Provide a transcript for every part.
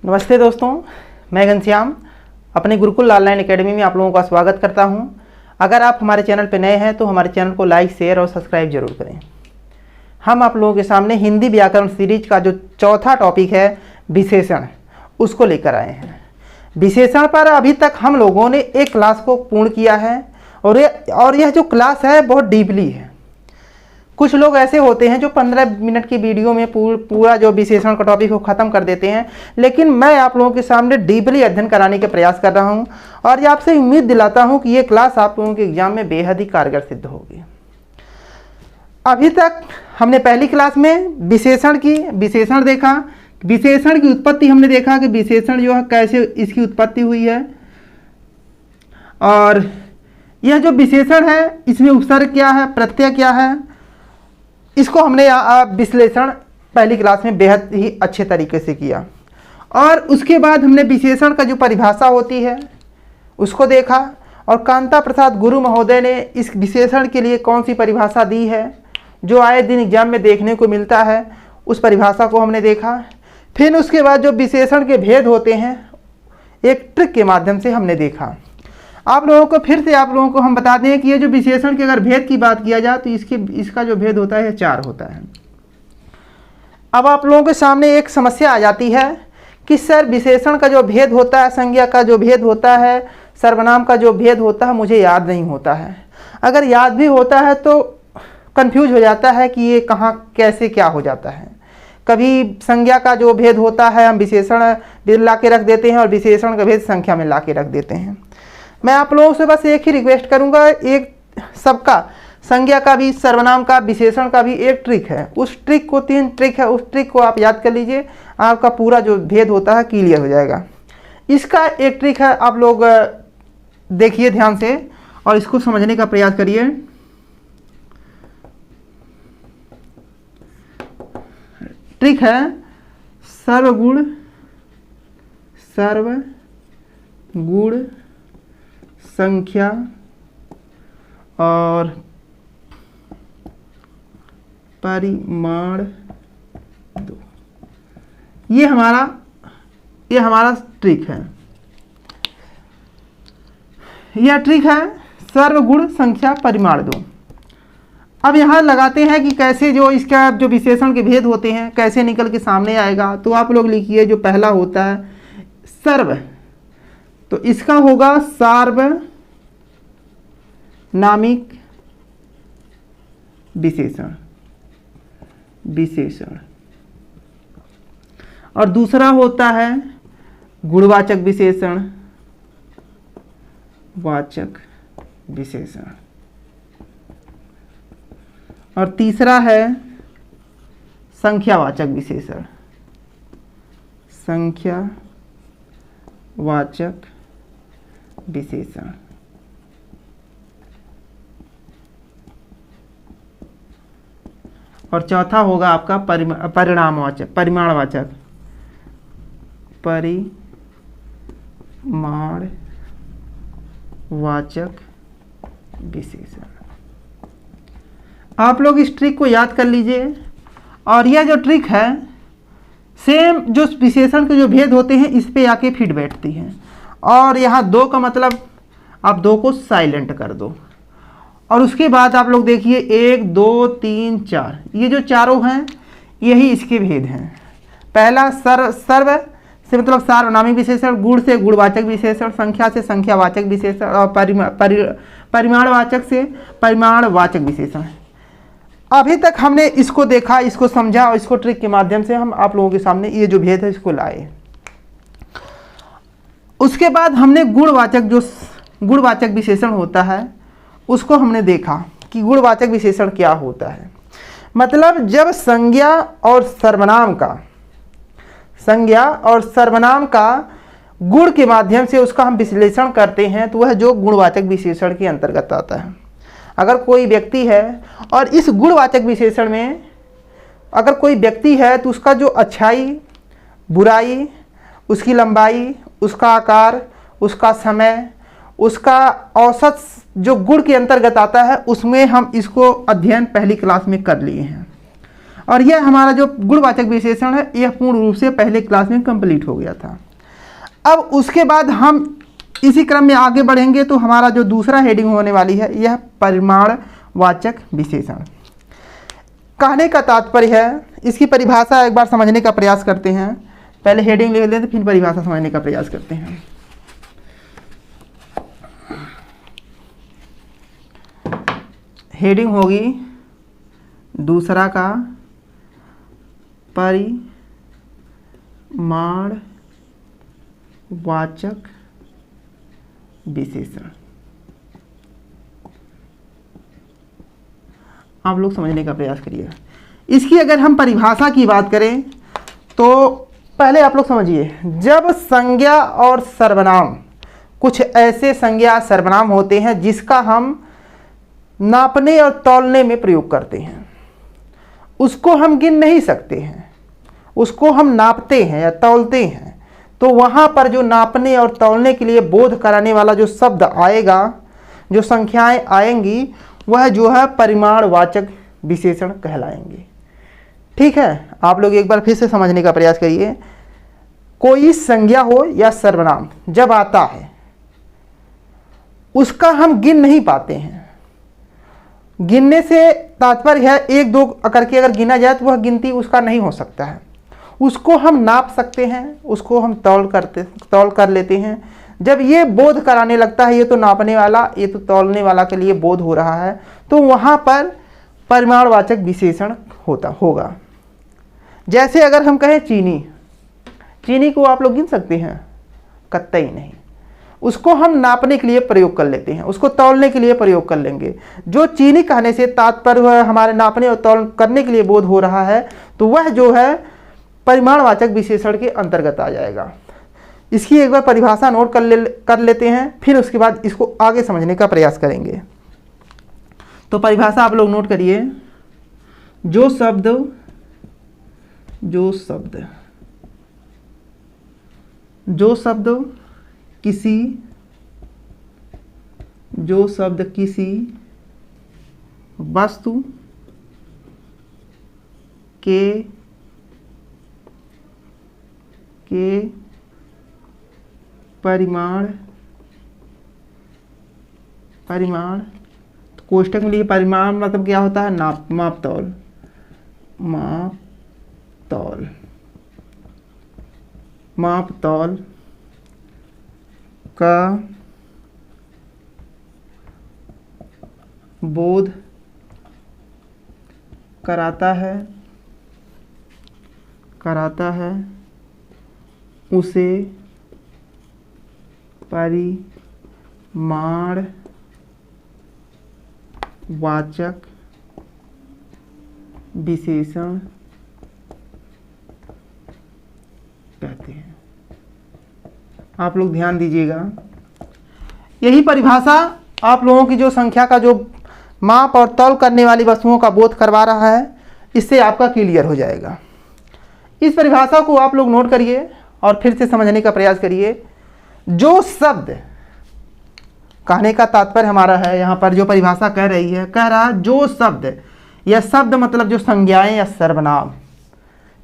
नमस्ते दोस्तों, मैं घनश्याम अपने गुरुकुल ऑनलाइन एकेडमी में आप लोगों का स्वागत करता हूं। अगर आप हमारे चैनल पर नए हैं तो हमारे चैनल को लाइक, शेयर और सब्सक्राइब जरूर करें। हम आप लोगों के सामने हिंदी व्याकरण सीरीज का जो चौथा टॉपिक है विशेषण, उसको लेकर आए हैं। विशेषण पर अभी तक हम लोगों ने एक क्लास को पूर्ण किया है और यह जो क्लास है बहुत डीपली है। कुछ लोग ऐसे होते हैं जो 15 मिनट की वीडियो में पूरा जो विशेषण का टॉपिक को ख़त्म कर देते हैं, लेकिन मैं आप लोगों के सामने डीपली अध्ययन कराने के प्रयास कर रहा हूं और ये आपसे उम्मीद दिलाता हूं कि ये क्लास आप लोगों के एग्जाम में बेहद ही कारगर सिद्ध होगी। अभी तक हमने पहली क्लास में विशेषण देखा, विशेषण की उत्पत्ति हमने देखा कि विशेषण जो है कैसे इसकी उत्पत्ति हुई है, और यह जो विशेषण है इसमें उपसर्ग क्या है, प्रत्यय क्या है, इसको हमने विश्लेषण पहली क्लास में बेहद ही अच्छे तरीके से किया। और उसके बाद हमने विशेषण का जो परिभाषा होती है उसको देखा, और कांता प्रसाद गुरु महोदय ने इस विशेषण के लिए कौन सी परिभाषा दी है जो आए दिन एग्जाम में देखने को मिलता है, उस परिभाषा को हमने देखा। फिर उसके बाद जो विशेषण के भेद होते हैं एक ट्रिक के माध्यम से हमने देखा। आप लोगों को हम बता दें कि ये जो विशेषण के अगर भेद की बात किया जाए तो इसका जो भेद होता है 4 होता है। अब आप लोगों के सामने एक समस्या आ जाती है कि सर विशेषण का जो भेद होता है, संज्ञा का जो भेद होता है, सर्वनाम का जो भेद होता है, मुझे याद नहीं होता है। अगर याद भी होता है तो कंफ्यूज हो जाता है कि ये कहाँ कैसे क्या हो जाता है। कभी संज्ञा का जो भेद होता है हम विशेषण ला के रख देते हैं और विशेषण का भेद संख्या में ला के रख देते हैं। मैं आप लोगों से बस एक ही रिक्वेस्ट करूंगा, एक सबका संज्ञा का भी, सर्वनाम का, विशेषण का भी एक ट्रिक है, उस ट्रिक को 3 ट्रिक है, उस ट्रिक को आप याद कर लीजिए, आपका पूरा जो भेद होता है क्लियर हो जाएगा। इसका एक ट्रिक है, आप लोग देखिए ध्यान से और इसको समझने का प्रयास करिए। ट्रिक है सर्वगुण संख्या और परिमाण दो। ये हमारा ट्रिक है। यह ट्रिक है सर्वगुण संख्या परिमाण दो। अब यहाँ लगाते हैं कि कैसे जो इसका जो विशेषण के भेद होते हैं कैसे निकल के सामने आएगा। तो आप लोग लिखिए, जो पहला होता है सर्व, तो इसका होगा सार्वनामिक विशेषण, और दूसरा होता है गुणवाचक विशेषण, और तीसरा है संख्यावाचक विशेषण। और चौथा होगा आपका परिमाणवाचक विशेषण। आप लोग इस ट्रिक को याद कर लीजिए, और यह जो ट्रिक है सेम जो विशेषण के जो भेद होते हैं इस पे आके फिट बैठती हैं। और यहाँ 2 का मतलब आप 2 को साइलेंट कर दो, और उसके बाद आप लोग देखिए 1 2 3 4, ये जो चारों हैं यही इसके भेद हैं। पहला सर्व से मतलब सार्वनामिक विशेषण, गुण से गुणवाचक विशेषण, संख्या से संख्यावाचक विशेषण, और परिमाणवाचक से परिमाणवाचक विशेषण। अभी तक हमने इसको देखा, इसको समझा, और इसको ट्रिक के माध्यम से हम आप लोगों के सामने ये जो भेद है इसको लाए। उसके बाद हमने गुणवाचक विशेषण होता है उसको हमने देखा कि गुणवाचक विशेषण क्या होता है। मतलब जब संज्ञा और सर्वनाम का गुण के माध्यम से उसका हम विश्लेषण करते हैं तो वह जो गुणवाचक विशेषण के अंतर्गत आता है। अगर कोई व्यक्ति है और इस गुणवाचक विशेषण में अगर कोई व्यक्ति है तो उसका जो अच्छाई, बुराई, उसकी लंबाई, उसका आकार, उसका समय, उसका औसत जो गुण के अंतर्गत आता है, उसमें हम इसको अध्ययन पहली क्लास में कर लिए हैं। और यह हमारा जो गुणवाचक विशेषण है यह पूर्ण रूप से पहले क्लास में कंप्लीट हो गया था। अब उसके बाद हम इसी क्रम में आगे बढ़ेंगे तो हमारा जो दूसरा हेडिंग होने वाली है यह परिमाणवाचक विशेषण। कहने का तात्पर्य है, इसकी परिभाषा एक बार समझने का प्रयास करते हैं। पहले हेडिंग लिख लेते हैं फिर परिभाषा समझने का प्रयास करते हैं। हेडिंग होगी दूसरा का परिमाणवाचक विशेषण। आप लोग समझने का प्रयास करिएगा। इसकी अगर हम परिभाषा की बात करें तो पहले आप लोग समझिए, जब संज्ञा और सर्वनाम, कुछ ऐसे संज्ञा सर्वनाम होते हैं जिसका हम नापने और तौलने में प्रयोग करते हैं, उसको हम गिन नहीं सकते हैं, उसको हम नापते हैं या तौलते हैं, तो वहाँ पर जो नापने और तौलने के लिए बोध कराने वाला जो शब्द आएगा, जो संख्याएं आएंगी, वह जो है परिमाणवाचक विशेषण कहलाएंगे। ठीक है, आप लोग एक बार फिर से समझने का प्रयास करिए। कोई संज्ञा हो या सर्वनाम जब आता है उसका हम गिन नहीं पाते हैं। गिनने से तात्पर्य है एक दो करके अगर गिना जाए तो वह गिनती उसका नहीं हो सकता है। उसको हम नाप सकते हैं, उसको हम तौल कर लेते हैं। जब ये बोध कराने लगता है, ये तो नापने वाला, ये तो तौलने वाला के लिए बोध हो रहा है, तो वहाँ पर परिमाणवाचक विशेषण होगा। जैसे अगर हम कहें चीनी, चीनी को आप लोग गिन सकते हैं? कतई नहीं। उसको हम नापने के लिए प्रयोग कर लेते हैं, उसको तौलने के लिए प्रयोग कर लेंगे। जो चीनी कहने से तात्पर्य हमारे नापने और तौल करने के लिए बोध हो रहा है, तो वह जो है परिमाणवाचक विशेषण के अंतर्गत आ जाएगा। इसकी एक बार परिभाषा नोट कर लेते हैं, फिर उसके बाद इसको आगे समझने का प्रयास करेंगे। तो परिभाषा आप लोग नोट करिए। जो शब्द किसी वस्तु के परिमाण कोष्ठक में लिए परिमाण मतलब क्या होता है? माप तौल का बोध कराता है उसे परिमाणवाचक विशेषण कहते हैं। आप लोग ध्यान दीजिएगा, यही परिभाषा आप लोगों की जो संख्या का जो माप और तौल करने वाली वस्तुओं का बोध करवा रहा है, इससे आपका क्लियर हो जाएगा। इस परिभाषा को आप लोग नोट करिए और फिर से समझने का प्रयास करिए। जो शब्द, कहने का तात्पर्य हमारा है, यहाँ पर जो परिभाषा कह रहा है जो शब्द, यह शब्द मतलब जो संज्ञाएं या सर्वनाम।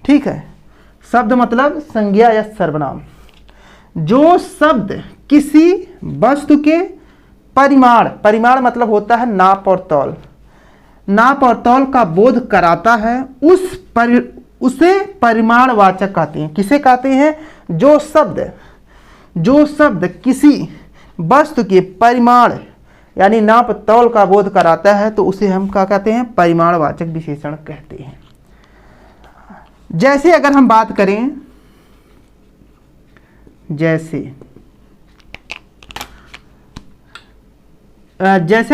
ठीक है, शब्द मतलब संज्ञा या सर्वनाम। जो शब्द किसी वस्तु के परिमाण मतलब होता है नाप और तौल का बोध कराता है, उसे परिमाणवाचक कहते हैं। किसे कहते हैं? जो शब्द किसी वस्तु के परिमाण यानी नाप तौल का बोध कराता है, तो उसे हम क्या कहते हैं? परिमाणवाचक विशेषण कहते हैं। जैसे अगर हम बात करें, जैसे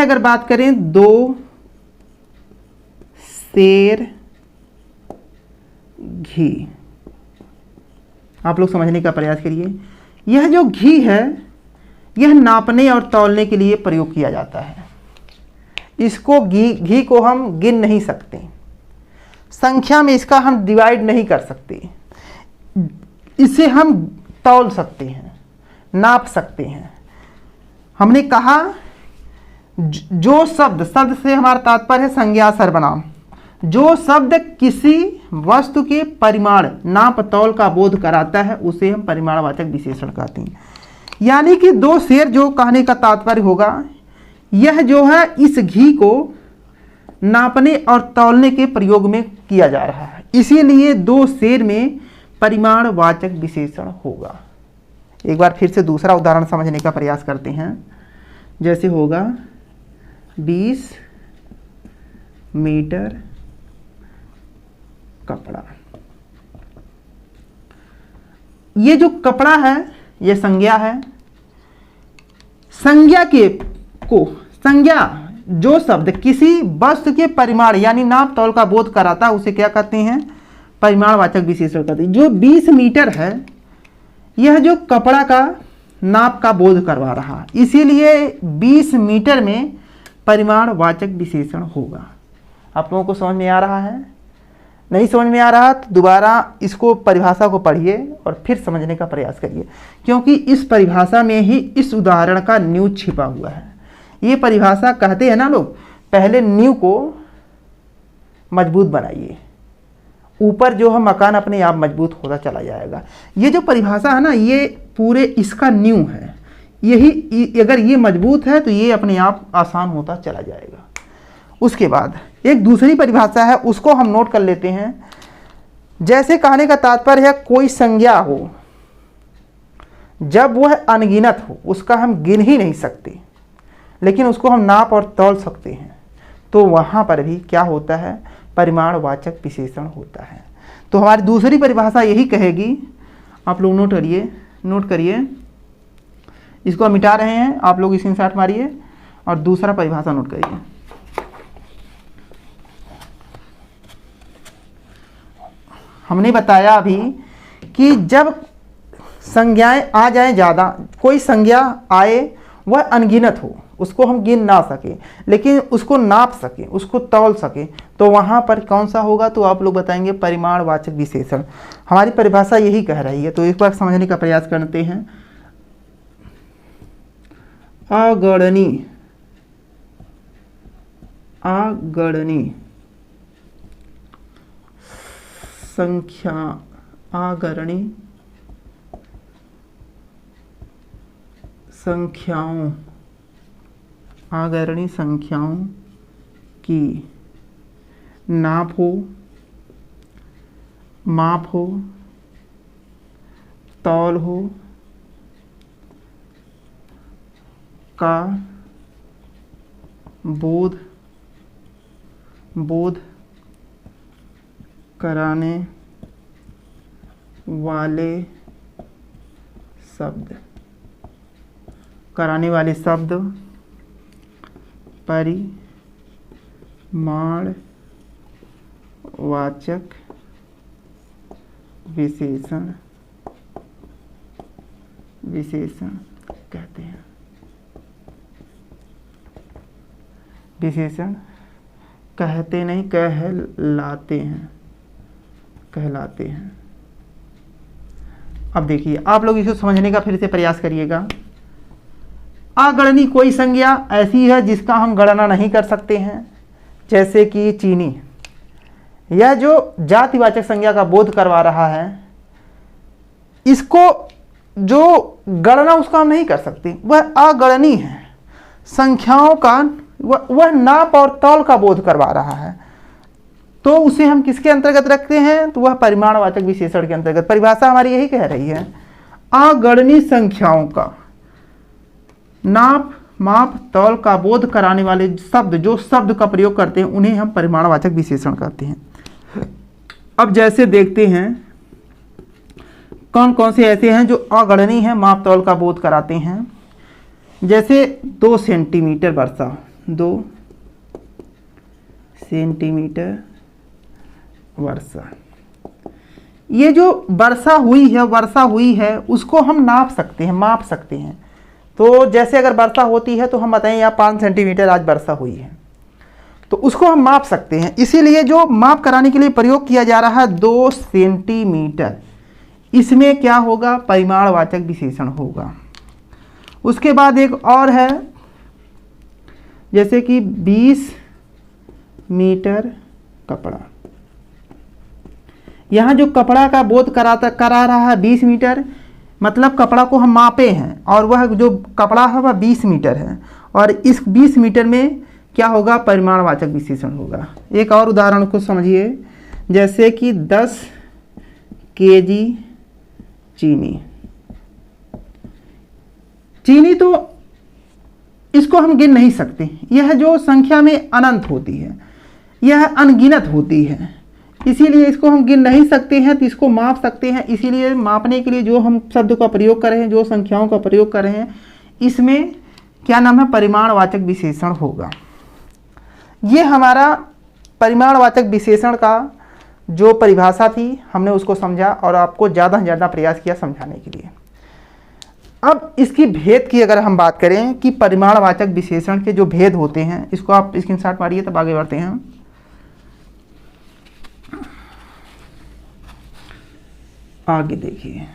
अगर बात करें 2 सेर घी, आप लोग समझने का प्रयास करिए। यह जो घी है, यह नापने और तौलने के लिए प्रयोग किया जाता है। इसको घी को हम गिन नहीं सकते, संख्या में इसका हम डिवाइड नहीं कर सकते। इसे हम तौल सकते हैं, नाप सकते हैं। हमने कहा जो शब्द से हमारा तात्पर्य है संज्ञा सर्वनाम। जो शब्द किसी वस्तु के परिमाण नाप तौल का बोध कराता है उसे हम परिमाणवाचक विशेषण कहते हैं। यानी कि दो शेर जो कहने का तात्पर्य होगा, यह जो है इस घी को नापने और तौलने के प्रयोग में किया जा रहा है, इसीलिए दो शेर में परिमाणवाचक विशेषण होगा। एक बार फिर से दूसरा उदाहरण समझने का प्रयास करते हैं। जैसे होगा 20 मीटर कपड़ा। ये जो कपड़ा है ये संज्ञा है। संज्ञा जो शब्द किसी वस्तु के परिमाण यानी नाप तौल का बोध कराता है उसे क्या कहते हैं? परिमाणवाचक विशेषण कहते हैं। जो 20 मीटर है यह जो कपड़ा का नाप का बोध करवा रहा है, इसीलिए 20 मीटर में परिमाणवाचक विशेषण होगा। आप लोगों को समझ में आ रहा है? नहीं समझ में आ रहा तो दोबारा इसको परिभाषा को पढ़िए और फिर समझने का प्रयास करिए, क्योंकि इस परिभाषा में ही इस उदाहरण का न्यूज छिपा हुआ है। ये परिभाषा कहते हैं ना लोग, पहले नींव को मजबूत बनाइए, ऊपर जो है मकान अपने आप मजबूत होता चला जाएगा। ये जो परिभाषा है ना, ये पूरे इसका नींव है। यही अगर ये मजबूत है तो ये अपने आप आसान होता चला जाएगा। उसके बाद एक दूसरी परिभाषा है, उसको हम नोट कर लेते हैं। जैसे कहने का तात्पर्य है कोई संज्ञा हो, जब वह अनगिनत हो, उसका हम गिन ही नहीं सकते, लेकिन उसको हम नाप और तौल सकते हैं, तो वहाँ पर भी क्या होता है? परिमाणवाचक विशेषण होता है। तो हमारी दूसरी परिभाषा यही कहेगी, आप लोग नोट करिए। इसको हम मिटा रहे हैं, आप लोग स्क्रीनशॉट मारिए और दूसरा परिभाषा नोट करिए। हमने बताया अभी कि जब संज्ञाएं आ जाएं ज़्यादा, कोई संज्ञा आए वह अनगिनत हो, उसको हम गिन ना सके लेकिन उसको नाप सके, उसको तौल सके, तो वहाँ पर कौन सा होगा? तो आप लोग बताएंगे परिमाणवाचक विशेषण। हमारी परिभाषा यही कह रही है। तो एक बार समझने का प्रयास करते हैं। अगणनीय अगणनीय संख्याओं की नाप हो, माप हो, तौल हो का बोध कराने वाले शब्द परिमाणवाचक विशेषण कहते हैं। विशेषण कहते नहीं, कहलाते हैं। अब देखिए, आप लोग इसको समझने का फिर से प्रयास करिएगा। अगणनीय कोई संज्ञा ऐसी है जिसका हम गणना नहीं कर सकते हैं, जैसे कि चीनी। यह जो जातिवाचक संज्ञा का बोध करवा रहा है, इसको जो गणना उसका हम नहीं कर सकते, वह अगणनीय है। संख्याओं का वह नाप और तौल का बोध करवा रहा है, तो उसे हम किसके अंतर्गत रखते हैं? तो वह परिमाणवाचक विशेषण के अंतर्गत। परिभाषा हमारी यही कह रही है, अगणनीय संख्याओं का नाप, माप, तौल का बोध कराने वाले शब्द, जो शब्द का प्रयोग करते हैं, उन्हें हम परिमाणवाचक विशेषण कहते हैं। अब जैसे देखते हैं कौन कौन से ऐसे हैं जो अगणनीय हैं, माप तौल का बोध कराते हैं। जैसे 2 सेंटीमीटर वर्षा, 2 सेंटीमीटर वर्षा। ये जो वर्षा हुई है उसको हम नाप सकते हैं, माप सकते हैं। तो जैसे अगर वर्षा होती है तो हम बताएं यहाँ 5 सेंटीमीटर आज वर्षा हुई है, तो उसको हम माप सकते हैं। इसीलिए जो माप कराने के लिए प्रयोग किया जा रहा है 2 सेंटीमीटर, इसमें क्या होगा? परिमाणवाचक विशेषण होगा। उसके बाद एक और है, जैसे कि 20 मीटर कपड़ा। यहाँ जो कपड़ा का बोध करा रहा है 20 मीटर, मतलब कपड़ा को हम मापे हैं और वह जो कपड़ा है वह 20 मीटर है, और इस 20 मीटर में क्या होगा, परिमाणवाचक विशेषण होगा। एक और उदाहरण को समझिए, जैसे कि 10 केजी चीनी। चीनी तो इसको हम गिन नहीं सकते, यह जो संख्या में अनंत होती है, यह अनगिनत होती है, इसीलिए इसको हम गिन नहीं सकते हैं, तो इसको माप सकते हैं। इसीलिए मापने के लिए जो हम शब्द का प्रयोग कर रहे हैं, जो संख्याओं का प्रयोग कर रहे हैं, इसमें क्या नाम है, परिमाणवाचक विशेषण होगा। ये हमारा परिमाणवाचक विशेषण का जो परिभाषा थी, हमने उसको समझा और आपको ज़्यादा से ज़्यादा प्रयास किया समझाने के लिए। अब इसकी भेद की अगर हम बात करें कि परिमाणवाचक विशेषण के जो भेद होते हैं, इसको आप स्क्रीनशॉट मारिए तब आगे बढ़ते हैं। आगे देखिए,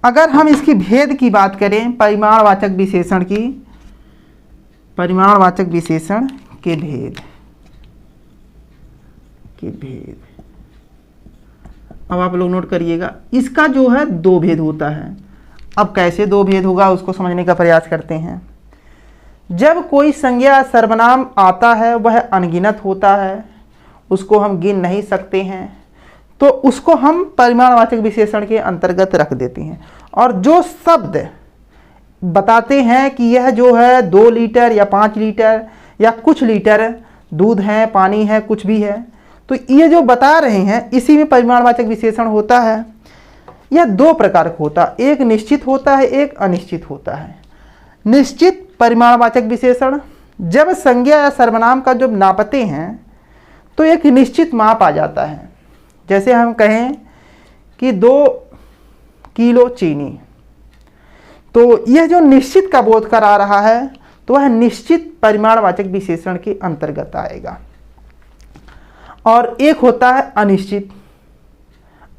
अगर हम इसकी भेद की बात करें, परिमाणवाचक विशेषण की, परिमाणवाचक विशेषण के भेद अब आप लोग नोट करिएगा, इसका जो है 2 भेद होता है। अब कैसे 2 भेद होगा उसको समझने का प्रयास करते हैं। जब कोई संज्ञा सर्वनाम आता है वह अनगिनत होता है, उसको हम गिन नहीं सकते हैं, तो उसको हम परिमाणवाचक विशेषण के अंतर्गत रख देते हैं। और जो शब्द बताते हैं कि यह जो है 2 लीटर या 5 लीटर या कुछ लीटर दूध है, पानी है, कुछ भी है, तो ये जो बता रहे हैं इसी में परिमाणवाचक विशेषण होता है। यह 2 प्रकार का होता है, एक निश्चित होता है, एक अनिश्चित होता है। निश्चित परिमाणवाचक विशेषण, जब संज्ञा या सर्वनाम का जब नापते हैं तो एक निश्चित माप आ जाता है। जैसे हम कहें कि 2 किलो चीनी, तो यह जो निश्चित का बोध करा रहा है, तो वह निश्चित परिमाणवाचक विशेषण के अंतर्गत आएगा। और एक होता है अनिश्चित।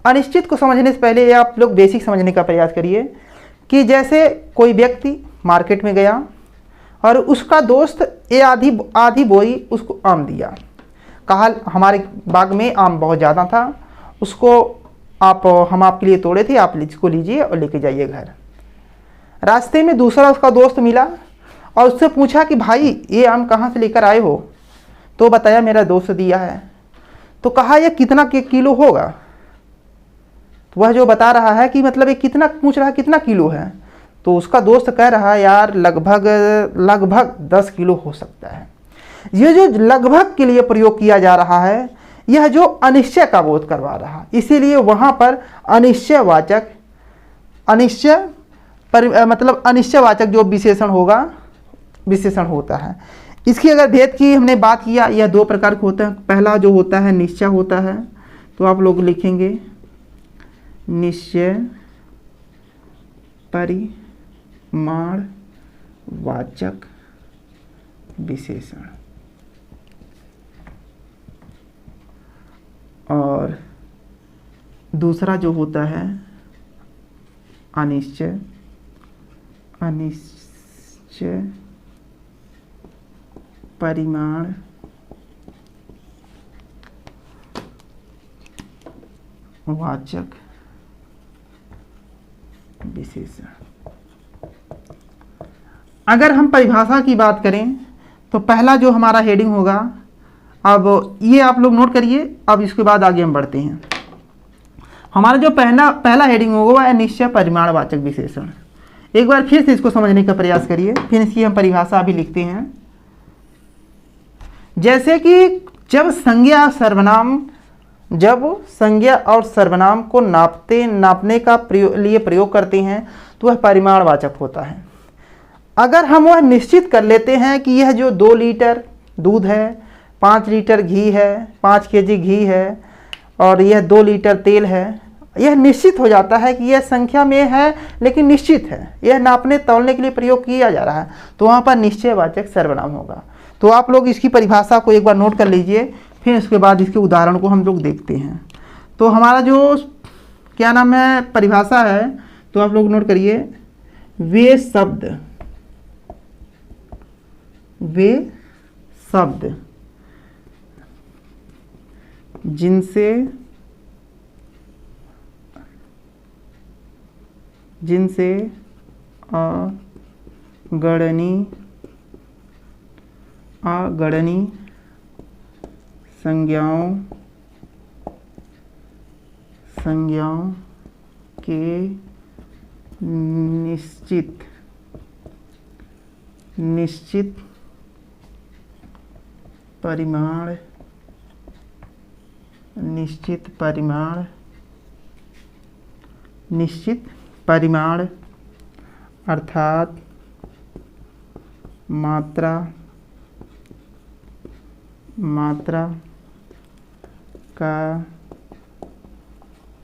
अनिश्चित को समझने से पहले आप लोग बेसिक समझने का प्रयास करिए कि जैसे कोई व्यक्ति मार्केट में गया और उसका दोस्त ये आधी बोरी उसको आम दिया, कहा हमारे बाग में आम बहुत ज़्यादा था, उसको हम आपके लिए तोड़े थे, आप इसको लीजिए और लेके जाइए घर। रास्ते में दूसरा उसका दोस्त मिला और उससे पूछा कि भाई ये आम कहाँ से लेकर आए हो, तो बताया मेरा दोस्त दिया है। तो कहा यह कितना किलो होगा, तो वह जो बता रहा है कि मतलब ये कितना पूछ रहा है, कितना किलो है, तो उसका दोस्त कह रहा है यार लगभग 10 किलो हो सकता है। ये जो लगभग के लिए प्रयोग किया जा रहा है, यह जो अनिश्चय का बोध करवा रहा है, इसीलिए वहाँ पर अनिश्चयवाचक जो विशेषण होता है। इसकी अगर भेद की हमने बात किया, यह 2 प्रकार के होते हैं। पहला जो होता है निश्चय होता है, तो आप लोग लिखेंगे निश्चय परिमाणवाचक विशेषण। और दूसरा जो होता है अनिश्चय परिमाणवाचक विशेषण। अगर हम परिभाषा की बात करें तो पहला जो हमारा हेडिंग होगा, अब ये आप लोग नोट करिए, अब इसके बाद आगे हम बढ़ते हैं। हमारा जो पहला हेडिंग होगा वह है निश्चय परिमाणवाचक विशेषण। एक बार फिर से इसको समझने का प्रयास करिए, फिर इसकी हम परिभाषा भी लिखते हैं। जैसे कि जब संज्ञा और सर्वनाम को नापने का लिए प्रयोग करते हैं तो वह परिमाणवाचक होता है। अगर हम वह निश्चित कर लेते हैं कि यह जो 2 लीटर दूध है, 5 लीटर घी है, 5 केजी घी है और यह 2 लीटर तेल है, यह निश्चित हो जाता है कि यह संख्या में है लेकिन निश्चित है, यह नापने तौलने के लिए प्रयोग किया जा रहा है, तो वहाँ पर निश्चयवाचक सर्वनाम होगा। तो आप लोग इसकी परिभाषा को एक बार नोट कर लीजिए, फिर इसके बाद इसके उदाहरण को हम लोग देखते हैं। तो हमारा जो क्या नाम है परिभाषा है, तो आप लोग नोट करिए, वे शब्द जिनसे अगणनीय संज्ञाओं के निश्चित परिमाण अर्थात मात्रा का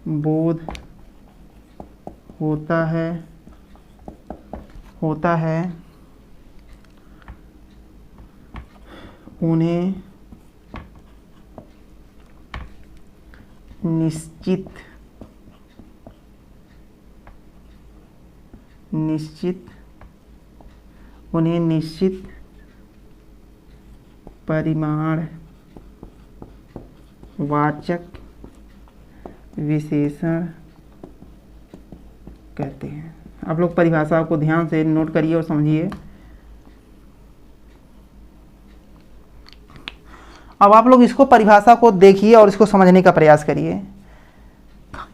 बोध होता है उन्हें निश्चित परिमाणवाचक विशेषण कहते हैं। आप लोग परिभाषा को ध्यान से नोट करिए और समझिए। अब आप लोग इसको परिभाषा को देखिए और इसको समझने का प्रयास करिए।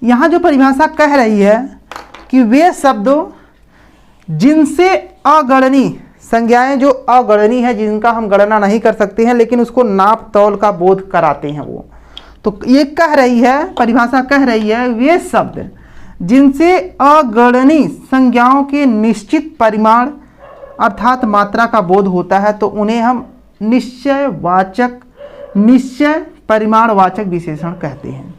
यहाँ जो परिभाषा कह रही है कि वे शब्द जिनसे अगणनीय संज्ञाएं, जो अगणनीय है, जिनका हम गणना नहीं कर सकते हैं लेकिन उसको नाप तौल का बोध कराते हैं, वो तो ये कह रही है, परिभाषा कह रही है वे शब्द जिनसे अगणनीय संज्ञाओं के निश्चित परिमाण अर्थात मात्रा का बोध होता है तो उन्हें हम निश्चय परिमाणवाचक विशेषण कहते हैं।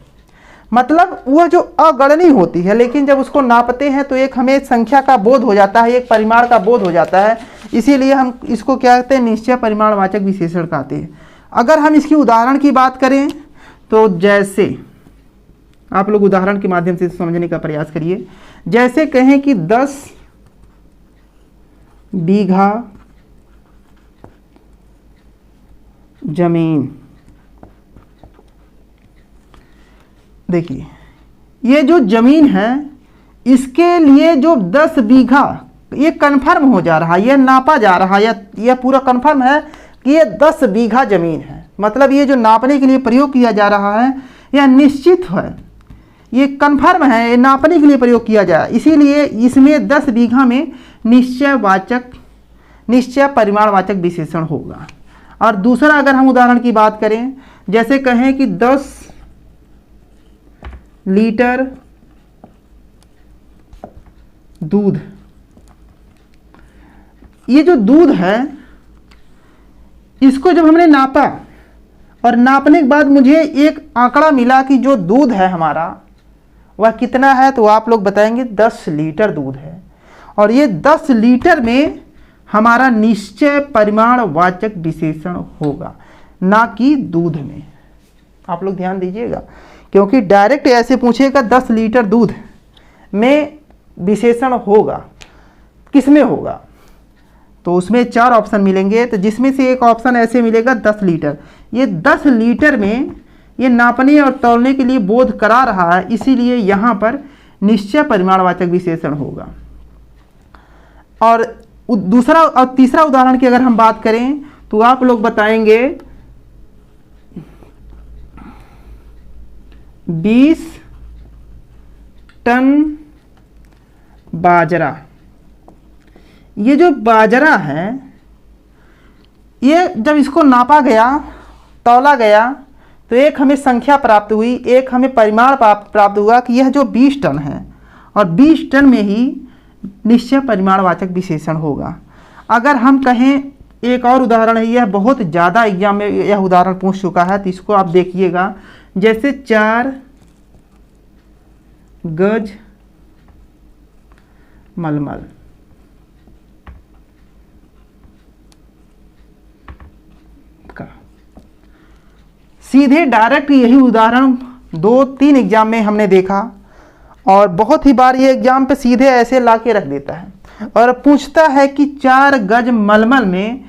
मतलब वह जो अगणनीय होती है लेकिन जब उसको नापते हैं तो एक हमें संख्या का बोध हो जाता है, एक परिमाण का बोध हो जाता है, इसीलिए हम इसको क्या कहते हैं, निश्चय परिमाणवाचक विशेषण कहते हैं। अगर हम इसकी उदाहरण की बात करें तो जैसे आप लोग उदाहरण के माध्यम से समझने का प्रयास करिए। जैसे कहें कि 10 बीघा जमीन, देखिए ये जो जमीन है इसके लिए जो 10 बीघा ये कन्फर्म हो जा रहा है, ये नापा जा रहा है, यह पूरा कन्फर्म है कि ये 10 बीघा जमीन है। मतलब ये जो नापने के लिए प्रयोग किया जा रहा है यह निश्चित है, ये कन्फर्म है, ये नापने के लिए प्रयोग किया जाए, इसीलिए इसमें 10 बीघा में निश्चय परिमाणवाचक विशेषण होगा। और दूसरा अगर हम उदाहरण की बात करें, जैसे कहें कि 10 लीटर दूध, ये जो दूध है इसको जब हमने नापा और नापने के बाद मुझे एक आंकड़ा मिला कि जो दूध है हमारा वह कितना है, तो आप लोग बताएंगे 10 लीटर दूध है। और ये 10 लीटर में हमारा निश्चय परिमाणवाचक विशेषण होगा, ना कि दूध में। आप लोग ध्यान दीजिएगा, क्योंकि डायरेक्ट ऐसे पूछेगा 10 लीटर दूध में विशेषण होगा, किस में होगा, तो उसमें 4 ऑप्शन मिलेंगे, तो जिसमें से एक ऑप्शन ऐसे मिलेगा 10 लीटर। ये 10 लीटर में ये नापने और तौलने के लिए बोध करा रहा है, इसीलिए यहाँ पर निश्चय परिमाणवाचक विशेषण होगा। और दूसरा और तीसरा उदाहरण की अगर हम बात करें तो आप लोग बताएंगे 20 टन बाजरा। ये जो बाजरा है ये जब इसको नापा गया, तौला गया, तो एक हमें संख्या प्राप्त हुई, एक हमें परिमाण प्राप्त हुआ कि यह जो 20 टन है, और 20 टन में ही निश्चय परिमाणवाचक विशेषण होगा। अगर हम कहें, एक और उदाहरण है, यह बहुत ज़्यादा एग्जाम में यह उदाहरण पूछ चुका है, तो इसको आप देखिएगा। जैसे 4 गज मलमल, का सीधे डायरेक्ट यही उदाहरण 2-3 एग्जाम में हमने देखा, और बहुत ही बार ये एग्जाम पे सीधे ऐसे ला के रख देता है और पूछता है कि 4 गज मलमल में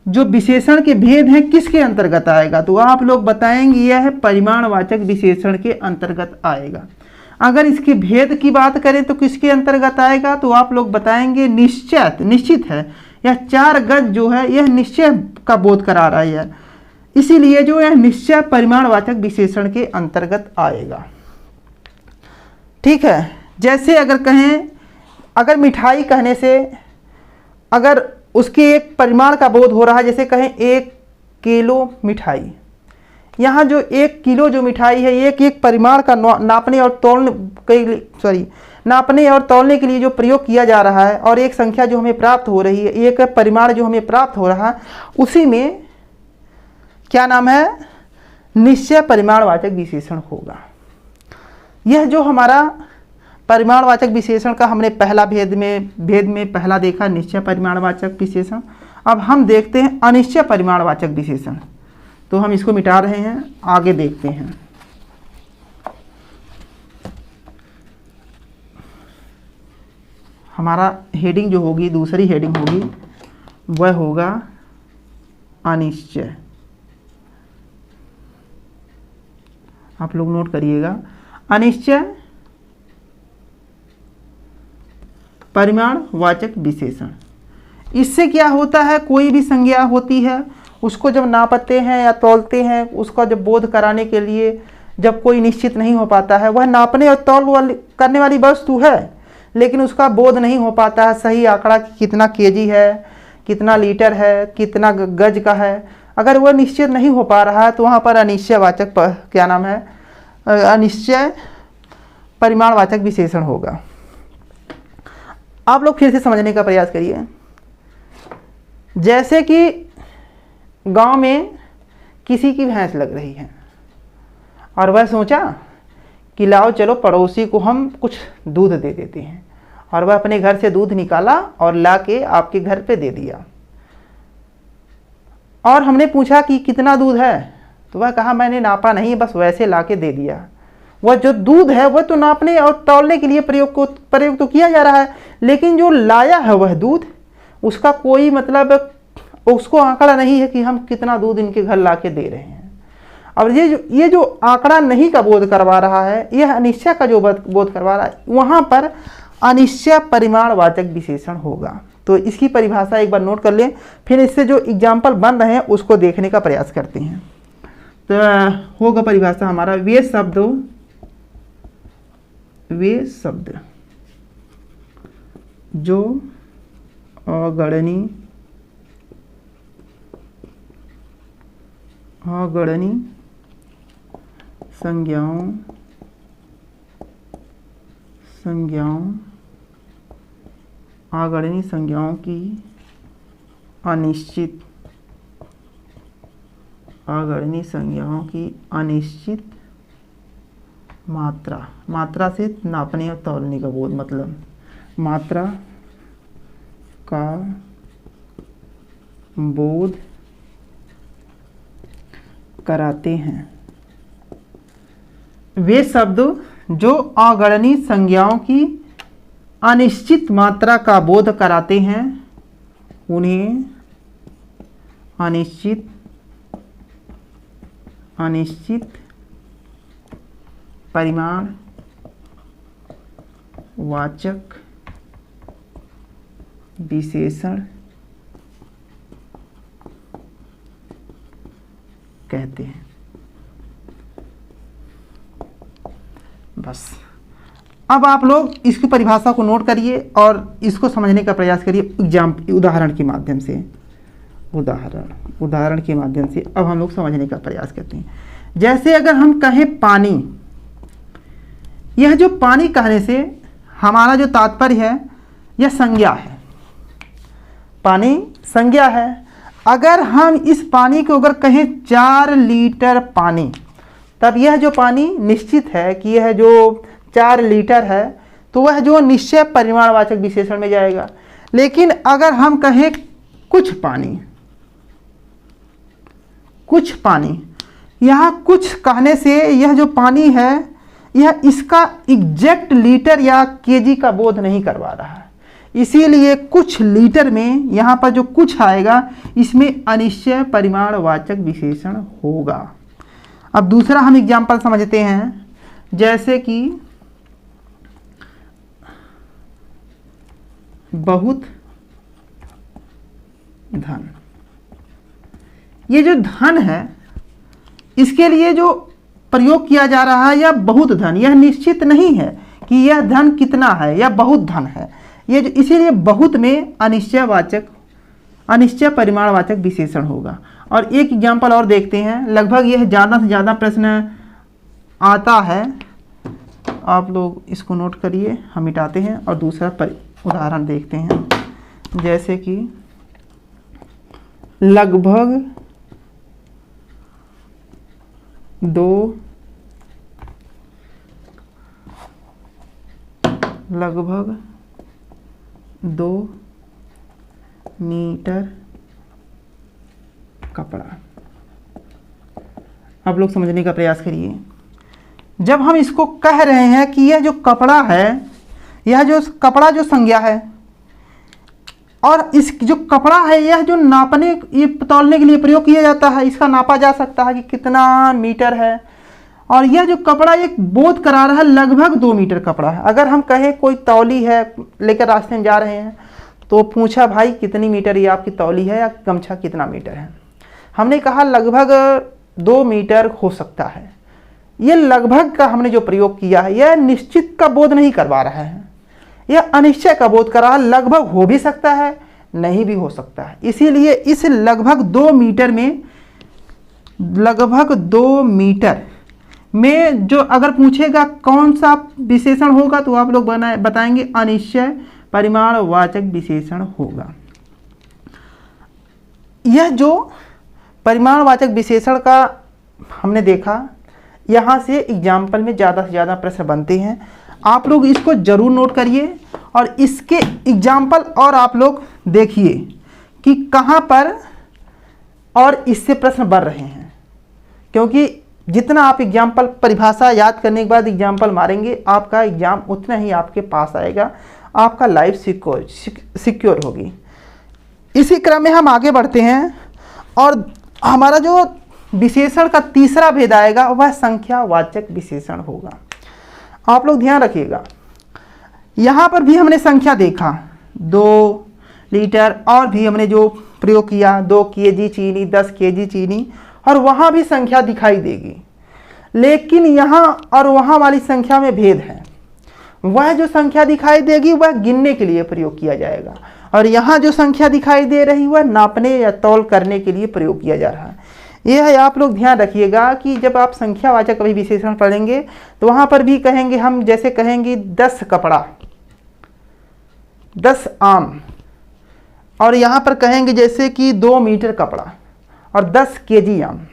जो विशेषण के भेद हैं किसके अंतर्गत आएगा, तो आप लोग बताएंगे यह परिमाणवाचक विशेषण के अंतर्गत आएगा। अगर इसके भेद की बात करें तो किसके अंतर्गत आएगा, तो आप लोग बताएंगे निश्चित है, यह 4 गज जो है यह निश्चय का बोध करा रहा है, इसीलिए जो यह निश्चय परिमाणवाचक विशेषण के अंतर्गत आएगा। ठीक है, जैसे अगर कहें, अगर मिठाई कहने से अगर उसके एक परिमाण का बोध हो रहा है, जैसे कहें 1 किलो मिठाई, यहाँ जो 1 किलो जो मिठाई है एक परिमाण का नापने और तौलने के लिए जो प्रयोग किया जा रहा है, और एक संख्या जो हमें प्राप्त हो रही है, एक परिमाण जो हमें प्राप्त हो रहा है, उसी में क्या नाम है, निश्चय परिमाणवाचक विशेषण होगा। यह जो हमारा परिमाणवाचक विशेषण का हमने पहला भेद में पहला देखा निश्चय परिमाणवाचक विशेषण। अब हम देखते हैं अनिश्चय परिमाणवाचक विशेषण, तो हम इसको मिटा रहे हैं, आगे देखते हैं। हमारा हेडिंग जो होगी, दूसरी हेडिंग होगी, वह होगा अनिश्चय। आप लोग नोट करिएगा, अनिश्चय परिमाणवाचक विशेषण। इससे क्या होता है, कोई भी संज्ञा होती है उसको जब नापते हैं या तौलते हैं, उसका जब बोध कराने के लिए जब कोई निश्चित नहीं हो पाता है, वह नापने और तौल करने वाली वस्तु है, लेकिन उसका बोध नहीं हो पाता है सही आंकड़ा कितना केजी है, कितना लीटर है, कितना गज का है, अगर वह निश्चित नहीं हो पा रहा है तो वहाँ पर अनिश्चयवाचक क्या नाम है, अनिश्चय परिमाणवाचक विशेषण होगा। आप लोग फिर से समझने का प्रयास करिए। जैसे कि गांव में किसी की भैंस लग रही है और वह सोचा कि लाओ चलो पड़ोसी को हम कुछ दूध दे देते हैं, और वह अपने घर से दूध निकाला और लाके आपके घर पे दे दिया, और हमने पूछा कि कितना दूध है, तो वह कहा मैंने नापा नहीं, बस वैसे लाके दे दिया। वह जो दूध है वह तो नापने और तौलने के लिए प्रयोग तो किया जा रहा है, लेकिन जो लाया है वह दूध, उसका कोई मतलब उसको आंकड़ा नहीं है कि हम कितना दूध इनके घर लाके दे रहे हैं। और ये जो आंकड़ा नहीं का बोध करवा रहा है, यह अनिश्चय का जो बोध करवा रहा है, वहाँ पर अनिश्चय परिमाणवाचक विशेषण होगा। तो इसकी परिभाषा एक बार नोट कर लें, फिर इससे जो एग्जाम्पल बन रहे हैं उसको देखने का प्रयास करते हैं। तो होगा परिभाषा हमारा, वे शब्द जो अगणनीय संज्ञाओं की अनिश्चित मात्रा से नापने और तौलने का बोध, मतलब मात्रा का बोध कराते हैं। वे शब्द जो अगणनीय संज्ञाओं की अनिश्चित मात्रा का बोध कराते हैं, उन्हें अनिश्चित परिमाणवाचक विशेषण कहते हैं। बस अब आप लोग इसकी परिभाषा को नोट करिए और इसको समझने का प्रयास करिए उदाहरण के माध्यम से। उदाहरण के माध्यम से अब हम लोग समझने का प्रयास करते हैं। जैसे अगर हम कहें पानी, यह जो पानी कहने से हमारा जो तात्पर्य है यह संज्ञा है, पानी संज्ञा है। अगर हम इस पानी को अगर कहें 4 लीटर पानी, तब यह जो पानी निश्चित है कि यह जो 4 लीटर है, तो वह जो निश्चय परिमाणवाचक विशेषण में जाएगा। लेकिन अगर हम कहें कुछ पानी, यहाँ कुछ कहने से यह जो पानी है यह इसका एग्जैक्ट लीटर या केजी का बोध नहीं करवा रहा है। इसीलिए कुछ लीटर में यहाँ पर जो कुछ आएगा इसमें अनिश्चय परिमाणवाचक विशेषण होगा। अब दूसरा हम एग्जाम्पल समझते हैं, जैसे कि बहुत धन। ये जो धन है इसके लिए जो प्रयोग किया जा रहा है, यह बहुत धन, यह निश्चित नहीं है कि यह धन कितना है या बहुत धन है। ये जो इसीलिए बहुत में अनिश्चय परिमाणवाचक विशेषण होगा। और एक एग्जाम्पल और देखते हैं, लगभग यह ज़्यादा से ज़्यादा प्रश्न आता है, आप लोग इसको नोट करिए, हम मिटाते हैं और दूसरा उदाहरण देखते हैं। जैसे कि लगभग 2 मीटर कपड़ा। आप लोग समझने का प्रयास करिए। जब हम इसको कह रहे हैं कि यह जो कपड़ा है, यह जो कपड़ा जो संज्ञा है, और इस जो कपड़ा है यह जो नापने, ये तौलने के लिए प्रयोग किया जाता है, इसका नापा जा सकता है कि कितना मीटर है। और यह जो कपड़ा एक बोध करा रहा है लगभग 2 मीटर कपड़ा है। अगर हम कहें कोई तौली है, लेकर रास्ते में जा रहे हैं, तो पूछा भाई कितनी मीटर ये आपकी तौली है या गमछा कितना मीटर है, हमने कहा लगभग 2 मीटर हो सकता है। ये लगभग का हमने जो प्रयोग किया है यह निश्चित का बोध नहीं करवा रहा है, यह अनिश्चय का बोध कर रहा है। लगभग हो भी सकता है, नहीं भी हो सकता है। इसीलिए इस लगभग 2 मीटर में, लगभग 2 मीटर में जो अगर पूछेगा कौन सा विशेषण होगा, तो आप लोग बताएंगे अनिश्चय परिमाणवाचक विशेषण होगा। यह जो परिमाणवाचक विशेषण का हमने देखा, यहाँ से एग्जाम्पल में ज़्यादा से ज़्यादा प्रश्न बनते हैं। आप लोग इसको जरूर नोट करिए और इसके एग्जाम्पल और आप लोग देखिए कि कहाँ पर और इससे प्रश्न बन रहे हैं, क्योंकि जितना आप एग्जाम्पल परिभाषा याद करने के बाद एग्जाम्पल मारेंगे, आपका एग्जाम उतना ही आपके पास आएगा, आपका लाइफ सिक्योर होगी। इसी क्रम में हम आगे बढ़ते हैं और हमारा जो विशेषण का तीसरा भेद आएगा वह संख्यावाचक विशेषण होगा। आप लोग ध्यान रखिएगा, यहाँ पर भी हमने संख्या देखा 2 लीटर, और भी हमने जो प्रयोग किया 2 केजी चीनी, 10 केजी चीनी, और वहाँ भी संख्या दिखाई देगी। लेकिन यहाँ और वहाँ वाली संख्या में भेद है। वह जो संख्या दिखाई देगी वह गिनने के लिए प्रयोग किया जाएगा, और यहाँ जो संख्या दिखाई दे रही वह नापने या तौल करने के लिए प्रयोग किया जा रहा है। यह है, आप लोग ध्यान रखिएगा कि जब आप संख्यावाचक कभी विशेषण पढ़ेंगे तो वहाँ पर भी कहेंगे, हम जैसे कहेंगे 10 कपड़ा, 10 आम, और यहाँ पर कहेंगे जैसे कि 2 मीटर कपड़ा और 10 केजी आम।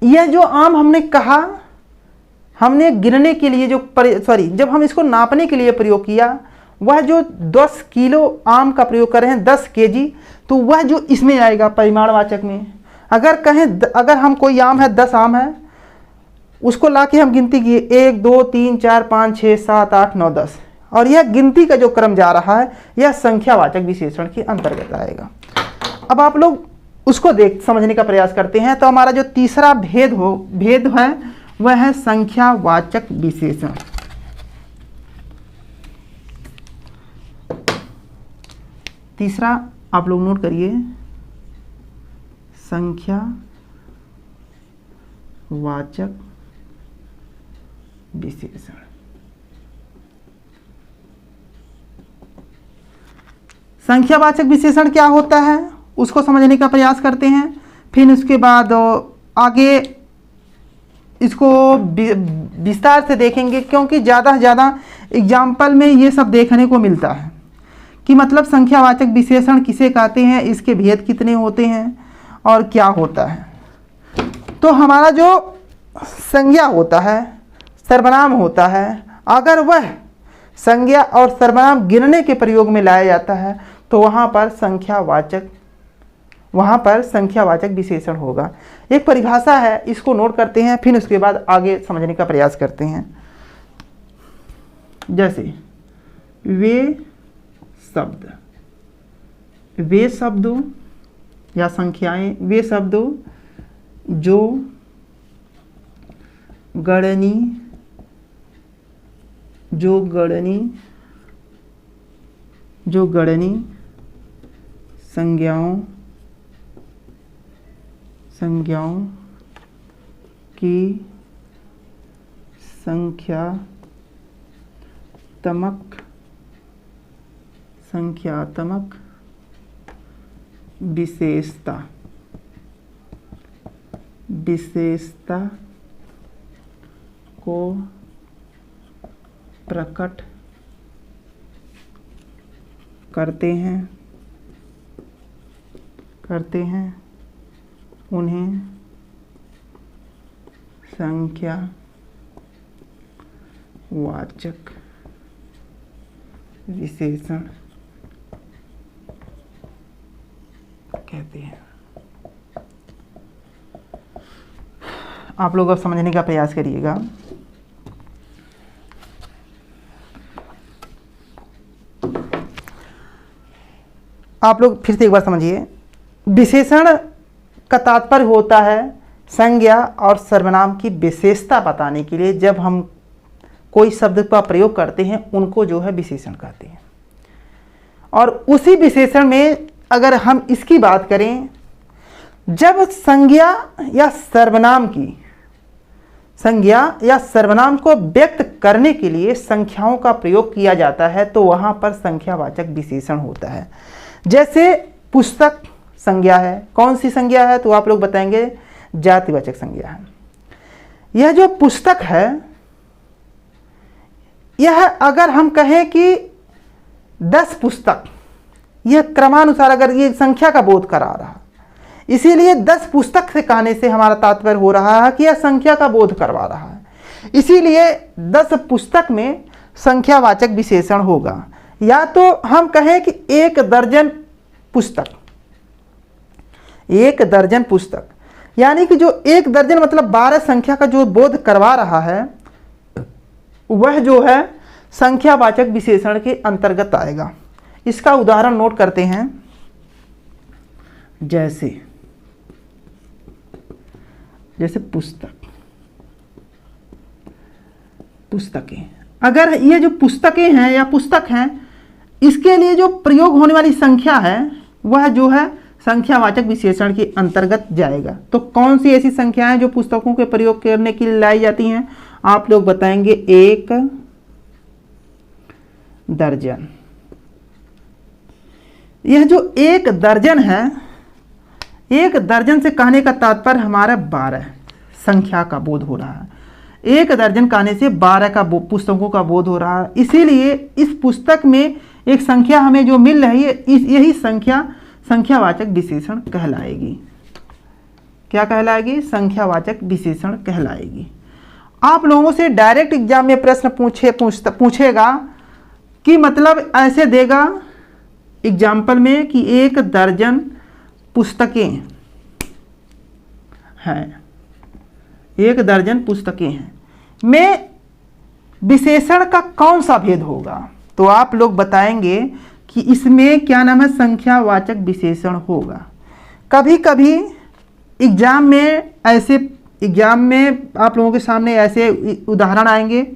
यह जो आम हमने कहा, हमने गिनने के लिए जो जब हम इसको नापने के लिए प्रयोग किया, वह जो 10 किलो आम का प्रयोग कर रहे हैं 10 केजी, तो वह जो इसमें आएगा परिमाणवाचक में। अगर कहें, अगर हम कोई आम है 10 आम है, उसको लाके हम गिनती किए 1 2 3 4 5 6 7 8 9 10, और यह गिनती का जो क्रम जा रहा है यह संख्यावाचक विशेषण के अंतर्गत आएगा। अब आप लोग उसको समझने का प्रयास करते हैं। तो हमारा जो तीसरा भेद है वह है संख्यावाचक विशेषण। तीसरा आप लोग नोट करिए, संख्यावाचक विशेषण। संख्यावाचक विशेषण क्या होता है उसको समझने का प्रयास करते हैं, फिर उसके बाद आगे इसको विस्तार से देखेंगे, क्योंकि ज़्यादा से ज़्यादा एग्जाम्पल में ये सब देखने को मिलता है कि मतलब संख्यावाचक विशेषण किसे कहते हैं, इसके भेद कितने होते हैं और क्या होता है। तो हमारा जो संज्ञा होता है, सर्वनाम होता है, अगर वह संज्ञा और सर्वनाम गिनने के प्रयोग में लाया जाता है तो वहाँ पर संख्यावाचक विशेषण होगा। एक परिभाषा है, इसको नोट करते हैं, फिर उसके बाद आगे समझने का प्रयास करते हैं। जैसे वे शब्द, वे शब्द या संख्याएं, वे शब्द जो गणनी संज्ञाओं की संख्यात्मक विशेषता को प्रकट करते हैं उन्हें संख्यावाचक विशेषण कहते हैं। आप लोग अब समझने का प्रयास करिएगा। आप लोग फिर से एक बार समझिए। विशेषण का तात्पर्य होता है संज्ञा और सर्वनाम की विशेषता बताने के लिए जब हम कोई शब्द का प्रयोग करते हैं उनको जो है विशेषण कहते हैं। और उसी विशेषण में अगर हम इसकी बात करें, जब संज्ञा या सर्वनाम को व्यक्त करने के लिए संख्याओं का प्रयोग किया जाता है तो वहां पर संख्यावाचक विशेषण होता है। जैसे पुस्तक संज्ञा है, कौन सी संज्ञा है तो आप लोग बताएंगे जातिवाचक संज्ञा है। यह जो पुस्तक है, यह अगर हम कहें कि 10 पुस्तक, यह क्रमानुसार अगर ये संख्या का बोध करा रहा, इसीलिए 10 पुस्तक से कहने से हमारा तात्पर्य हो रहा है कि यह संख्या का बोध करवा रहा है, इसीलिए 10 पुस्तक में संख्यावाचक विशेषण होगा। या तो हम कहें कि 1 दर्जन पुस्तक, यानी कि जो 1 दर्जन मतलब 12 संख्या का जो बोध करवा रहा है वह जो है संख्यावाचक विशेषण के अंतर्गत आएगा। इसका उदाहरण नोट करते हैं। जैसे पुस्तकें, अगर ये जो पुस्तकें हैं या पुस्तक हैं, इसके लिए जो प्रयोग होने वाली संख्या है वह जो है संख्यावाचक विशेषण के अंतर्गत जाएगा। तो कौन सी ऐसी संख्याएं जो पुस्तकों के प्रयोग करने के लिए लाई जाती हैं? आप लोग बताएंगे 1 दर्जन। यह जो 1 दर्जन है, 1 दर्जन से कहने का तात्पर्य हमारा 12 संख्या का बोध हो रहा है। 1 दर्जन कहने से 12 का पुस्तकों का बोध हो रहा है, इसीलिए इस पुस्तक में एक संख्या हमें जो मिल रही है, यही संख्यावाचक विशेषण कहलाएगी। क्या कहलाएगी? संख्यावाचक विशेषण कहलाएगी। आप लोगों से डायरेक्ट एग्जाम में प्रश्न पूछेगा कि मतलब ऐसे देगा एग्जाम्पल में कि 1 दर्जन पुस्तकें हैं, 1 दर्जन पुस्तकें हैं, में विशेषण का कौन सा भेद होगा? तो आप लोग बताएंगे कि इसमें क्या नाम है, संख्यावाचक विशेषण होगा। कभी कभी एग्जाम में आप लोगों के सामने ऐसे उदाहरण आएंगे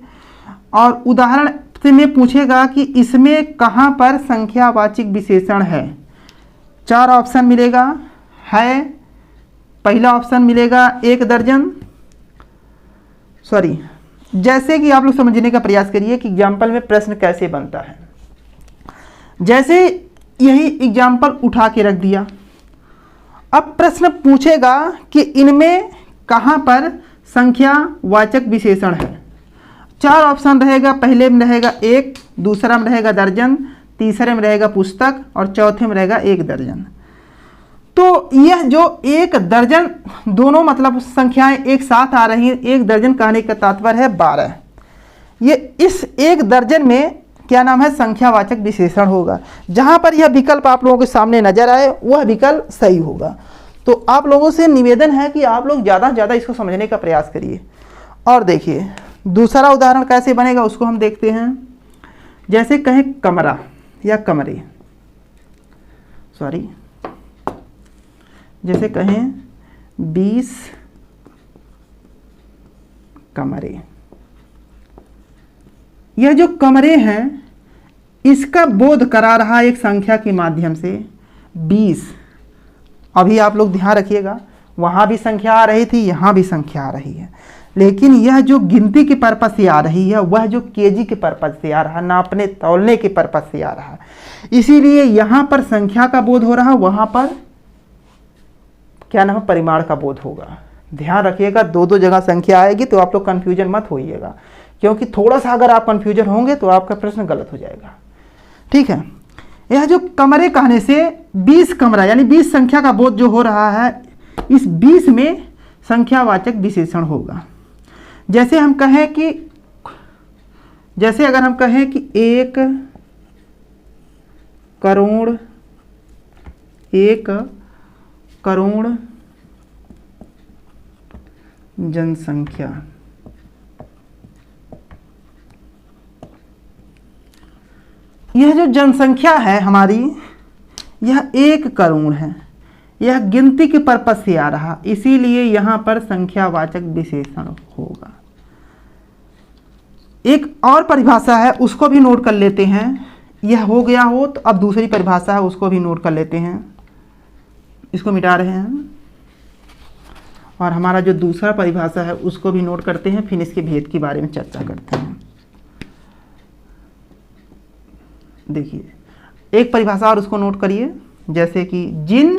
और उदाहरण से में पूछेगा कि इसमें कहाँ पर संख्यावाचक विशेषण है। 4 ऑप्शन मिलेगा है। पहला ऑप्शन मिलेगा 1 दर्जन, जैसे कि आप लोग समझने का प्रयास करिए कि एग्जाम्पल में प्रश्न कैसे बनता है। जैसे यही एग्जाम्पल उठा के रख दिया, अब प्रश्न पूछेगा कि इनमें कहाँ पर संख्यावाचक विशेषण है। 4 ऑप्शन रहेगा, पहले में रहेगा 1, दूसरा में रहेगा दर्जन, तीसरे में रहेगा पुस्तक और चौथे में रहेगा 1 दर्जन। तो यह जो 1 दर्जन दोनों मतलब संख्याएं एक साथ आ रही हैं, 1 दर्जन कहने का तात्पर्य है 12। ये इस 1 दर्जन में क्या नाम है, संख्यावाचक विशेषण होगा। जहां पर यह विकल्प आप लोगों के सामने नजर आए वह विकल्प सही होगा। तो आप लोगों से निवेदन है कि आप लोग ज़्यादा से ज़्यादा इसको समझने का प्रयास करिए। और देखिए दूसरा उदाहरण कैसे बनेगा उसको हम देखते हैं। जैसे कहें कमरा, या कमरे, सॉरी, जैसे कहें 20 कमरे। यह जो कमरे हैं इसका बोध करा रहा एक संख्या के माध्यम से 20। अभी आप लोग ध्यान रखिएगा, वहाँ भी संख्या आ रही थी, यहाँ भी संख्या आ रही है, लेकिन यह जो गिनती के पर्पज से आ रही है वह जो केजी के पर्पज से आ रहा, नापने तौलने के पर्पज से आ रहा, इसीलिए यहाँ पर संख्या का बोध हो रहा, वहाँ पर क्या नाम है, परिमाण का बोध होगा। ध्यान रखिएगा, दो दो जगह संख्या आएगी तो आप लोग कन्फ्यूजन मत होइएगा, क्योंकि थोड़ा सा अगर आप कन्फ्यूजन होंगे तो आपका प्रश्न गलत हो जाएगा। ठीक है, यह जो कमरे कहने से 20 कमरा यानी 20 संख्या का बोध जो हो रहा है, इस 20 में संख्यावाचक विशेषण होगा। जैसे हम कहें कि, जैसे अगर हम कहें कि 1 करोड़ जनसंख्या, यह जो जनसंख्या है हमारी, यह 1 करोड़ है, यह गिनती के पर्पज से आ रहा, इसीलिए यहां पर संख्यावाचक विशेषण होगा। एक और परिभाषा है, उसको भी नोट कर लेते हैं। यह हो गया हो तो अब दूसरी परिभाषा है, उसको भी नोट कर लेते हैं। इसको मिटा रहे हैं और हमारा जो दूसरा परिभाषा है उसको भी नोट करते हैं, फिर इसके भेद के बारे में चर्चा करते हैं। देखिए, एक परिभाषा और उसको नोट करिए, जैसे कि जिन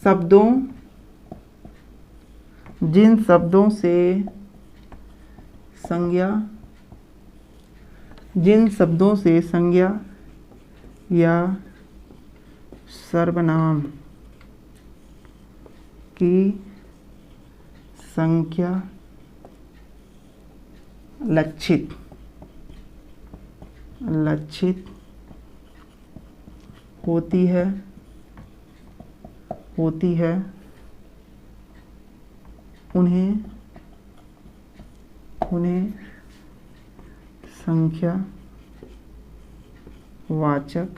शब्दों से संज्ञा या सर्वनाम की संख्या लक्षित होती है उन्हें संख्यावाचक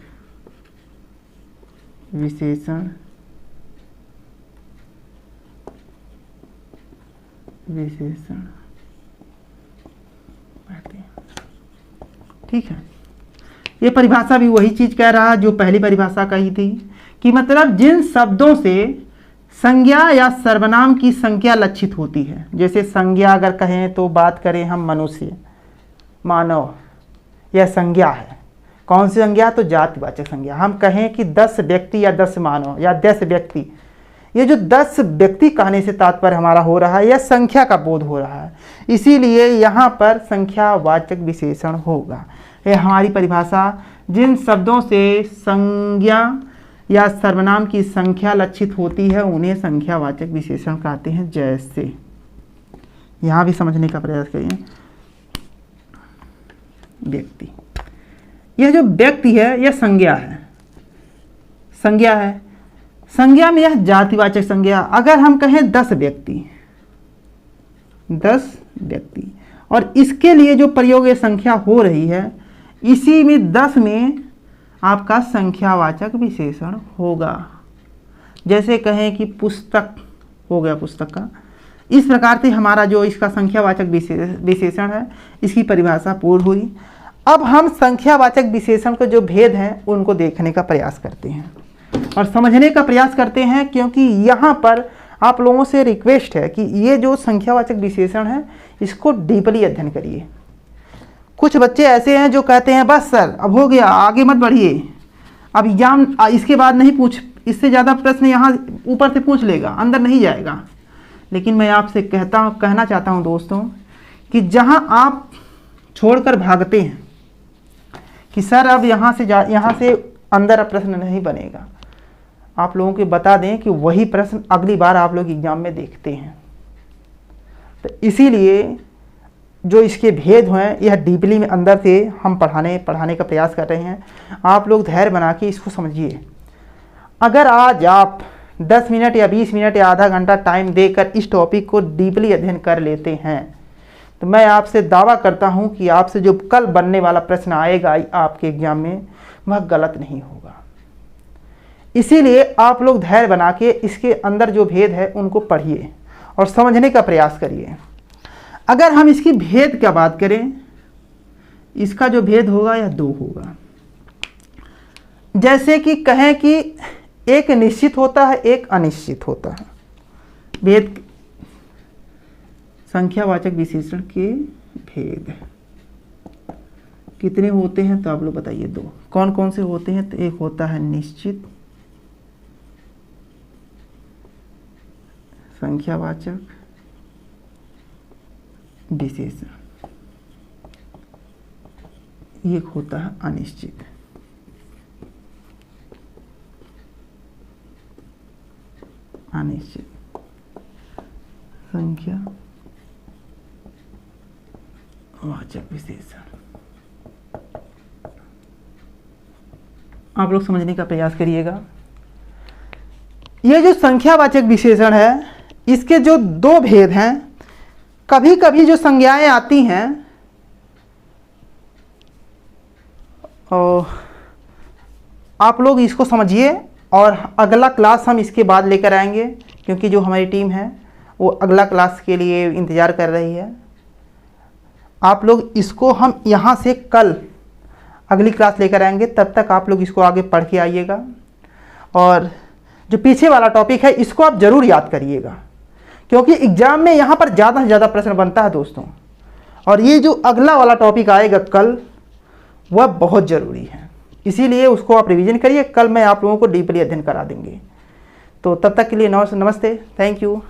विशेषण कहते हैं। ठीक है, ये परिभाषा भी वही चीज कह रहा जो पहली परिभाषा कही थी, कि मतलब जिन शब्दों से संज्ञा या सर्वनाम की संख्या लक्षित होती है। जैसे संज्ञा अगर कहें तो बात करें हम मनुष्य, मानव, यह संज्ञा है। कौन सी संज्ञा? तो जातिवाचक संज्ञा। हम कहें कि 10 व्यक्ति या 10 मानव या 10 व्यक्ति, ये जो 10 व्यक्ति कहने से तात्पर्य हमारा हो रहा है, यह संख्या का बोध हो रहा है, इसीलिए यहाँ पर संख्यावाचक विशेषण होगा। यह हमारी परिभाषा, जिन शब्दों से संज्ञा या सर्वनाम की संख्या लक्षित होती है उन्हें संख्यावाचक विशेषण कहते हैं। जैसे यहाँ भी समझने का प्रयास करिए। व्यक्ति, यह जो व्यक्ति है यह संज्ञा है, संज्ञा में यह जातिवाचक संज्ञा। अगर हम कहें 10 व्यक्ति और इसके लिए जो प्रयोग ये संख्या हो रही है, इसी में 10 में आपका संख्यावाचक विशेषण होगा। जैसे कहें कि पुस्तक हो गया, पुस्तक का। इस प्रकार से हमारा जो इसका संख्यावाचक विशेषण है, इसकी परिभाषा पूर्ण हुई। अब हम संख्यावाचक विशेषण के जो भेद हैं उनको देखने का प्रयास करते हैं और समझने का प्रयास करते हैं, क्योंकि यहाँ पर आप लोगों से रिक्वेस्ट है कि ये जो संख्यावाचक विशेषण है इसको डीपली अध्ययन करिए। कुछ बच्चे ऐसे हैं जो कहते हैं बस सर अब हो गया, आगे मत बढ़िए, अब एग्जाम इसके बाद नहीं पूछ, इससे ज़्यादा प्रश्न यहाँ ऊपर से पूछ लेगा, अंदर नहीं जाएगा। लेकिन मैं आपसे कहना चाहता हूँ दोस्तों कि जहाँ आप छोड़कर भागते हैं कि सर अब यहाँ से अंदर प्रश्न नहीं बनेगा, आप लोगों को बता दें कि वही प्रश्न अगली बार आप लोग एग्जाम में देखते हैं। तो इसीलिए जो इसके भेद हैं यह डीपली में अंदर से हम पढ़ाने का प्रयास कर रहे हैं। आप लोग धैर्य बना के इसको समझिए। अगर आज आप 10 मिनट या 20 मिनट या आधा घंटा टाइम देकर इस टॉपिक को डीपली अध्ययन कर लेते हैं तो मैं आपसे दावा करता हूं कि आपसे जो कल बनने वाला प्रश्न आएगा आपके एग्जाम में वह गलत नहीं होगा। इसीलिए आप लोग धैर्य बना के इसके अंदर जो भेद है उनको पढ़िए और समझने का प्रयास करिए। अगर हम इसकी भेद का बात करें, इसका जो भेद होगा यह 2 होगा। जैसे कि कहें कि एक निश्चित होता है, एक अनिश्चित होता है। भेद, संख्यावाचक विशेषण के भेद कितने होते हैं तो आप लोग बताइए। 2। कौन कौन से होते हैं? तो एक होता है निश्चित संख्यावाचक विशेषण, एक होता है अनिश्चित। अनिश्चित संख्यावाचक विशेषण। आप लोग समझने का प्रयास करिएगा। यह जो संख्यावाचक विशेषण है, इसके जो 2 भेद हैं, कभी कभी जो संज्ञाएं आती हैं और आप लोग इसको समझिए और अगला क्लास हम इसके बाद लेकर आएंगे, क्योंकि जो हमारी टीम है वो अगला क्लास के लिए इंतज़ार कर रही है। आप लोग इसको हम यहाँ से कल अगली क्लास लेकर आएंगे, तब तक आप लोग इसको आगे पढ़ के आइएगा और जो पीछे वाला टॉपिक है इसको आप ज़रूर याद करिएगा, क्योंकि एग्ज़ाम में यहाँ पर ज़्यादा से ज़्यादा प्रश्न बनता है दोस्तों। और ये जो अगला वाला टॉपिक आएगा कल, वह बहुत ज़रूरी है, इसीलिए उसको आप रिवीजन करिए। कल मैं आप लोगों को डीपली अध्ययन करा देंगे। तो तब तक के लिए नमस्ते, थैंक यू।